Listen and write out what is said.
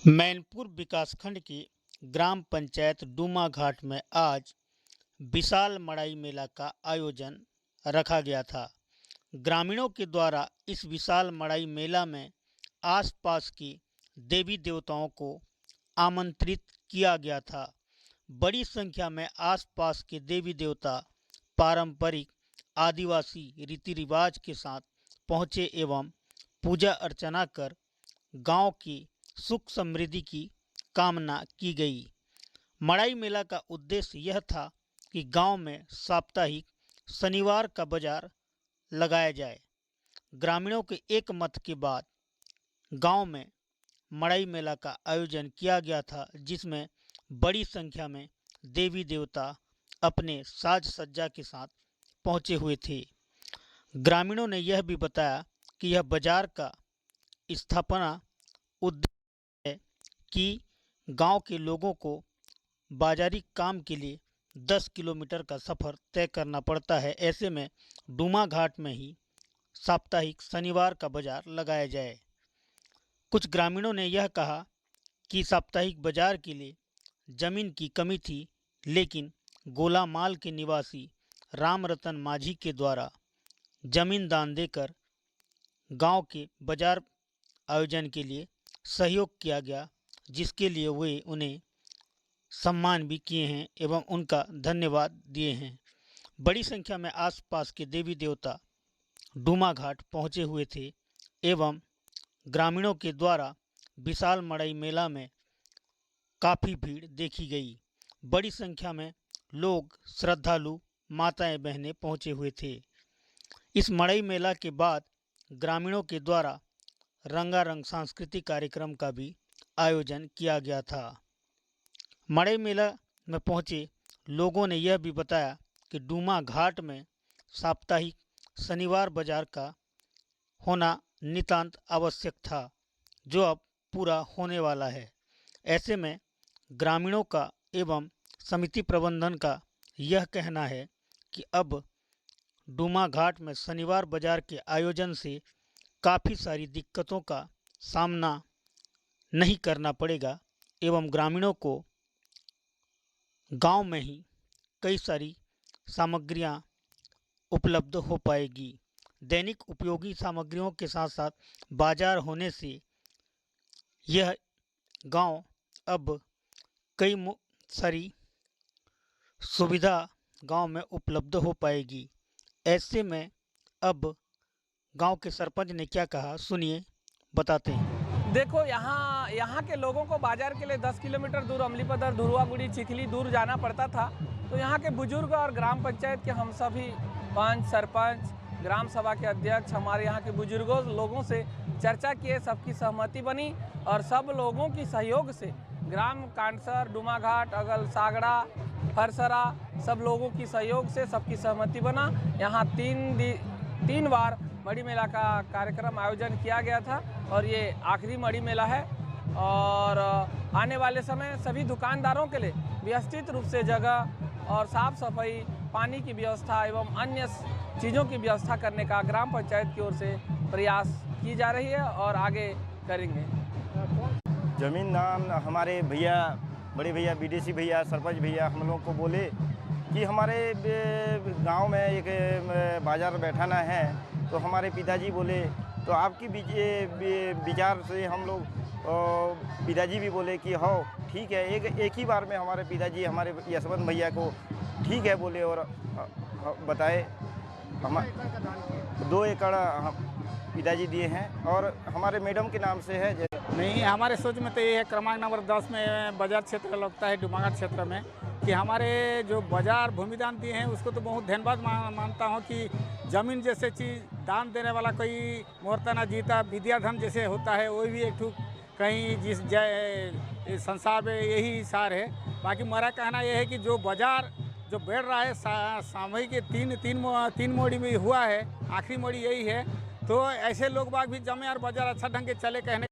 मैनपुर विकासखंड की ग्राम पंचायत डूमा घाट में आज विशाल मड़ाई मेला का आयोजन रखा गया था। ग्रामीणों के द्वारा इस विशाल मड़ाई मेला में आसपास की देवी देवताओं को आमंत्रित किया गया था। बड़ी संख्या में आसपास के देवी देवता पारंपरिक आदिवासी रीति रिवाज के साथ पहुँचे एवं पूजा अर्चना कर गांव की सुख समृद्धि की कामना की गई। मड़ाई मेला का उद्देश्य यह था कि गांव में साप्ताहिक शनिवार का बाजार लगाया जाए। ग्रामीणों के एक मत के बाद गांव में मड़ाई मेला का आयोजन किया गया था, जिसमें बड़ी संख्या में देवी देवता अपने साज सज्जा के साथ पहुंचे हुए थे। ग्रामीणों ने यह भी बताया कि यह बाजार का स्थापना उद्देश्य कि गांव के लोगों को बाजारी काम के लिए 10 किलोमीटर का सफ़र तय करना पड़ता है। ऐसे में डूमा घाट में ही साप्ताहिक शनिवार का बाजार लगाया जाए। कुछ ग्रामीणों ने यह कहा कि साप्ताहिक बाजार के लिए जमीन की कमी थी, लेकिन गोलामाल के निवासी राम रतन माझी के द्वारा जमीन दान देकर गांव के बाजार आयोजन के लिए सहयोग किया गया, जिसके लिए वे उन्हें सम्मान भी किए हैं एवं उनका धन्यवाद दिए हैं। बड़ी संख्या में आसपास के देवी देवता डूमा घाट पहुंचे हुए थे एवं ग्रामीणों के द्वारा विशाल मड़ाई मेला में काफ़ी भीड़ देखी गई। बड़ी संख्या में लोग श्रद्धालु माताएं बहनें पहुंचे हुए थे। इस मड़ाई मेला के बाद ग्रामीणों के द्वारा रंगारंग सांस्कृतिक कार्यक्रम का भी आयोजन किया गया था। मड़ाई मेला में पहुंचे लोगों ने यह भी बताया कि डूमा घाट में साप्ताहिक शनिवार बाजार का होना नितांत आवश्यक था, जो अब पूरा होने वाला है। ऐसे में ग्रामीणों का एवं समिति प्रबंधन का यह कहना है कि अब डूमा घाट में शनिवार बाजार के आयोजन से काफ़ी सारी दिक्कतों का सामना नहीं करना पड़ेगा एवं ग्रामीणों को गांव में ही कई सारी सामग्रियां उपलब्ध हो पाएगी। दैनिक उपयोगी सामग्रियों के साथ साथ बाजार होने से यह गांव अब कई सारी सुविधा गांव में उपलब्ध हो पाएगी। ऐसे में अब गांव के सरपंच ने क्या कहा, सुनिए, बताते हैं। देखो, यहाँ के लोगों को बाजार के लिए 10 किलोमीटर दूर अमलीपदर, धुरुआगुड़ी, चिखली दूर जाना पड़ता था। तो यहाँ के बुजुर्ग और ग्राम पंचायत के हम सभी पंच, सरपंच, ग्राम सभा के अध्यक्ष हमारे यहाँ के बुजुर्गों लोगों से चर्चा किए, सबकी सहमति बनी और सब लोगों की सहयोग से ग्राम कांसर, डूमा घाट, अगल सागड़ा, फरसरा, सब लोगों की सहयोग से सबकी सहमति बना। यहाँ तीन बार मड़ी मेला का कार्यक्रम आयोजन किया गया था और ये आखिरी मड़ी मेला है। और आने वाले समय सभी दुकानदारों के लिए व्यवस्थित रूप से जगह और साफ सफाई, पानी की व्यवस्था एवं अन्य चीज़ों की व्यवस्था करने का ग्राम पंचायत की ओर से प्रयास की जा रही है और आगे करेंगे। जमीन दान हमारे भैया, बड़े भैया, बीडीसी भैया, सरपंच भैया हम लोग को बोले कि हमारे गांव में एक बाजार बैठाना है। तो हमारे पिताजी बोले, तो आपकी विचार से हम लोग पिताजी भी बोले कि हो ठीक है। एक ही बार में हमारे पिताजी हमारे यशवंत भैया को ठीक है बोले और बताए। हम 2 एकड़ पिताजी दिए हैं और हमारे मैडम के नाम से है। नहीं, हमारे सोच में तो ये है, क्रमांक नंबर 10 में बाजार क्षेत्र लगता है डूमा घाट क्षेत्र में, कि हमारे जो बाजार भूमिदान दिए हैं उसको तो बहुत धन्यवाद मानता हूँ कि ज़मीन जैसे चीज़ दान देने वाला कोई मोरता ना जीता, विद्याधन जैसे होता है, वो भी एक ठूक कहीं जिस संसार में यही सार है। बाकी मेरा कहना यह है कि जो बाजार जो बढ़ रहा है सामूहिक तीन मोड़ी में हुआ है, आखिरी मोड़ी यही है। तो ऐसे लोग बाग भी जमे और बाजार अच्छा ढंग के चले कहने